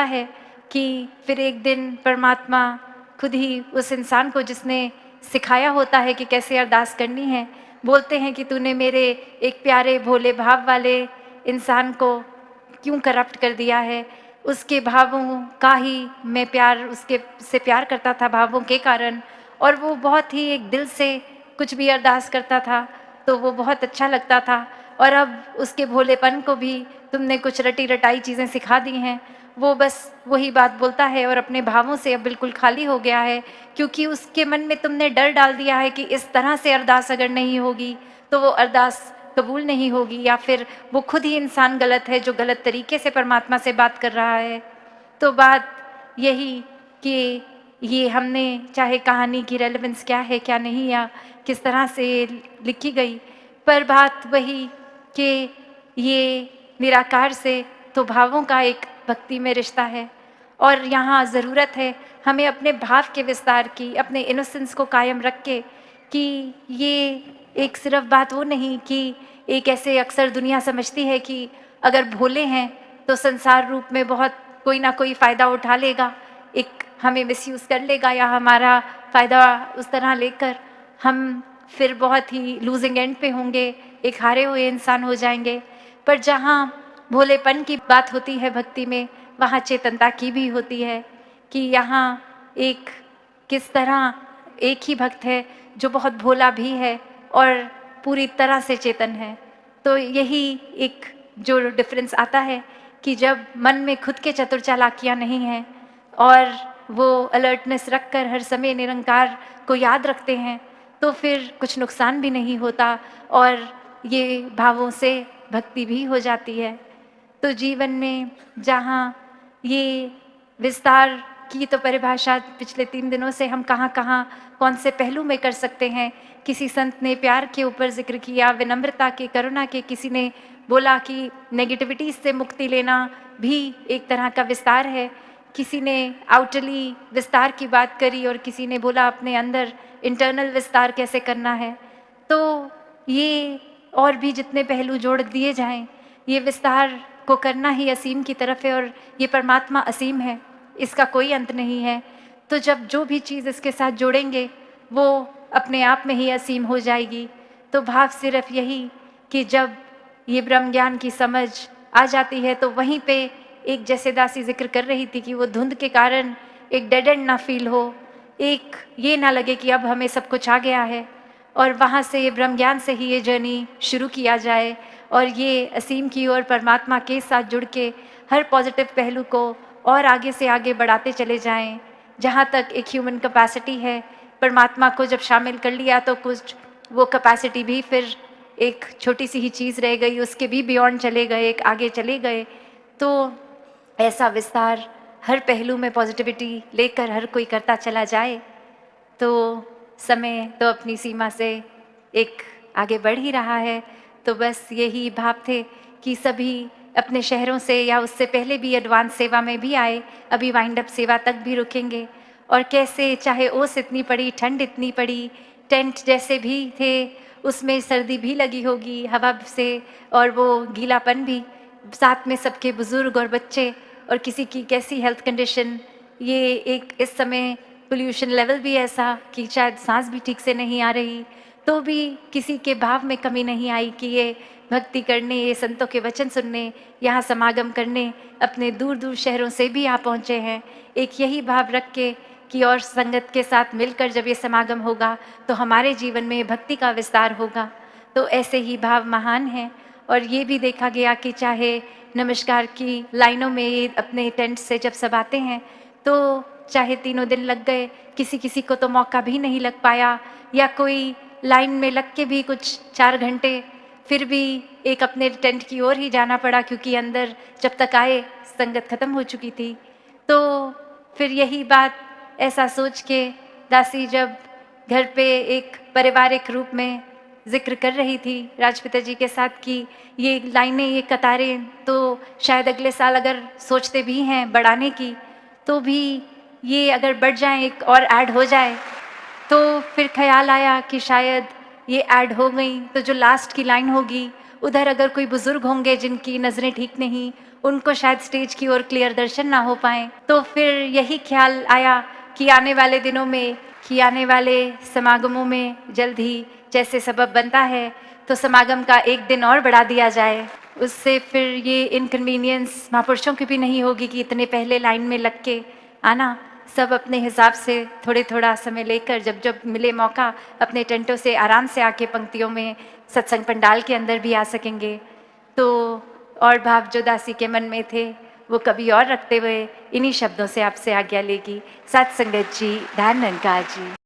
है कि फिर एक दिन परमात्मा खुद ही उस इंसान को जिसने सिखाया होता है कि कैसे अरदास करनी है, बोलते हैं कि तूने मेरे एक प्यारे भोले भाव वाले इंसान को क्यों करप्ट कर दिया है। उसके भावों का ही मैं उसके से प्यार करता था भावों के कारण, और वो बहुत ही एक दिल से कुछ भी अरदास करता था तो वो बहुत अच्छा लगता था। और अब उसके भोलेपन को भी तुमने कुछ रटी रटाई चीज़ें सिखा दी हैं। वो बस वही बात बोलता है और अपने भावों से अब बिल्कुल खाली हो गया है, क्योंकि उसके मन में तुमने डर डाल दिया है कि इस तरह से अरदास अगर नहीं होगी तो वो अरदास कबूल नहीं होगी, या फिर वो खुद ही इंसान गलत है जो गलत तरीके से परमात्मा से बात कर रहा है। तो बात यही कि ये हमने चाहे कहानी की रेलेवेंस क्या है क्या नहीं, या किस तरह से लिखी गई, पर बात वही कि ये निराकार से तो भावों का एक भक्ति में रिश्ता है, और यहाँ ज़रूरत है हमें अपने भाव के विस्तार की, अपने इनोसेंस को कायम रख के, कि ये एक सिर्फ बात वो नहीं कि एक ऐसे अक्सर दुनिया समझती है कि अगर भोले हैं तो संसार रूप में बहुत कोई ना कोई फ़ायदा उठा लेगा, एक हमें मिसयूज़ कर लेगा, या हमारा फ़ायदा उस तरह लेकर हम फिर बहुत ही लूजिंग एंड पे होंगे, एक हारे हुए इंसान हो जाएंगे। पर जहाँ भोलेपन की बात होती है भक्ति में, वहाँ चेतनता की भी होती है कि यहाँ एक किस तरह एक ही भक्त है जो बहुत भोला भी है और पूरी तरह से चेतन है। तो यही एक जो डिफरेंस आता है कि जब मन में खुद के चतुर चालाकियाँ नहीं हैं और वो अलर्टनेस रखकर हर समय निरंकार को याद रखते हैं, तो फिर कुछ नुकसान भी नहीं होता और ये भावों से भक्ति भी हो जाती है। तो जीवन में जहाँ ये विस्तार की तो परिभाषा पिछले 3 दिनों से हम कहाँ कौन से पहलू में कर सकते हैं। किसी संत ने प्यार के ऊपर जिक्र किया, विनम्रता के, करुणा के, किसी ने बोला कि नेगेटिविटी से मुक्ति लेना भी एक तरह का विस्तार है, किसी ने आउटरली विस्तार की बात करी और किसी ने बोला अपने अंदर इंटरनल विस्तार कैसे करना है। तो ये और भी जितने पहलू जोड़ दिए जाएं, ये विस्तार को करना ही असीम की तरफ है, और ये परमात्मा असीम है, इसका कोई अंत नहीं है। तो जब जो भी चीज़ इसके साथ जोड़ेंगे वो अपने आप में ही असीम हो जाएगी। तो भाव सिर्फ यही कि जब ये ब्रह्म ज्ञान की समझ आ जाती है तो वहीं पे एक, जैसे दासी जिक्र कर रही थी, कि वो धुंध के कारण एक डेड एंड ना फील हो, एक ये ना लगे कि अब हमें सब कुछ आ गया है, और वहाँ से ये ब्रह्म ज्ञान से ही ये जर्नी शुरू किया जाए और ये असीम की ओर परमात्मा के साथ जुड़ के हर पॉजिटिव पहलू को और आगे से आगे बढ़ाते चले जाएं। जहाँ तक एक ह्यूमन कैपेसिटी है, परमात्मा को जब शामिल कर लिया तो कुछ वो कैपेसिटी भी फिर एक छोटी सी ही चीज़ रह गई, उसके भी बियॉन्ड चले गए, एक आगे चले गए। तो ऐसा विस्तार हर पहलू में पॉजिटिविटी लेकर हर कोई करता चला जाए तो समय तो अपनी सीमा से एक आगे बढ़ ही रहा है। तो बस यही भाव थे कि सभी अपने शहरों से या उससे पहले भी एडवांस सेवा में भी आए, अभी वाइंड अप सेवा तक भी रुकेंगे, और कैसे चाहे ओस इतनी पड़ी, ठंड इतनी पड़ी, टेंट जैसे भी थे उसमें सर्दी भी लगी होगी हवा से, और वो गीलापन भी, साथ में सबके बुजुर्ग और बच्चे, और किसी की कैसी हेल्थ कंडीशन, ये एक इस समय पोल्यूशन लेवल भी ऐसा कि शायद सांस भी ठीक से नहीं आ रही, तो भी किसी के भाव में कमी नहीं आई कि ये भक्ति करने, ये संतों के वचन सुनने, यहाँ समागम करने अपने दूर दूर शहरों से भी यहाँ पहुँचे हैं, एक यही भाव रख के कि और संगत के साथ मिलकर जब ये समागम होगा तो हमारे जीवन में भक्ति का विस्तार होगा। तो ऐसे ही भाव महान हैं, और ये भी देखा गया कि चाहे नमस्कार की लाइनों में ये अपने टेंट से जब सब आते हैं तो चाहे 3 दिन लग गए, किसी किसी को तो मौका भी नहीं लग पाया, या कोई लाइन में लग के भी कुछ 4 घंटे फिर भी एक अपने टेंट की ओर ही जाना पड़ा, क्योंकि अंदर जब तक आए संगत खत्म हो चुकी थी। तो फिर यही बात ऐसा सोच के दासी जब घर पे एक पारिवारिक रूप में जिक्र कर रही थी राजपिता जी के साथ कि ये लाइनें, ये कतारें तो शायद अगले साल अगर सोचते भी हैं बढ़ाने की, तो भी ये अगर बढ़ जाए, एक और ऐड हो जाए, तो फिर ख्याल आया कि शायद ये ऐड हो गई तो जो लास्ट की लाइन होगी उधर अगर कोई बुज़ुर्ग होंगे जिनकी नज़रें ठीक नहीं, उनको शायद स्टेज की ओर क्लियर दर्शन ना हो पाए। तो फिर यही ख्याल आया कि आने वाले दिनों में, कि आने वाले समागमों में जल्द ही जैसे सबब बनता है तो समागम का एक दिन और बढ़ा दिया जाए। उससे फिर ये इनकन्वीनियंस महापुरुषों की भी नहीं होगी कि इतने पहले लाइन में लग के आना। सब अपने हिसाब से थोड़ा समय लेकर जब जब मिले मौका अपने टेंटों से आराम से आके पंक्तियों में सत्संग पंडाल के अंदर भी आ सकेंगे। तो और भाव जो दासी के मन में थे वो कभी और रखते हुए इन्हीं शब्दों से आपसे आज्ञा लेगी। सत संगत जी, धन निरंकार जी।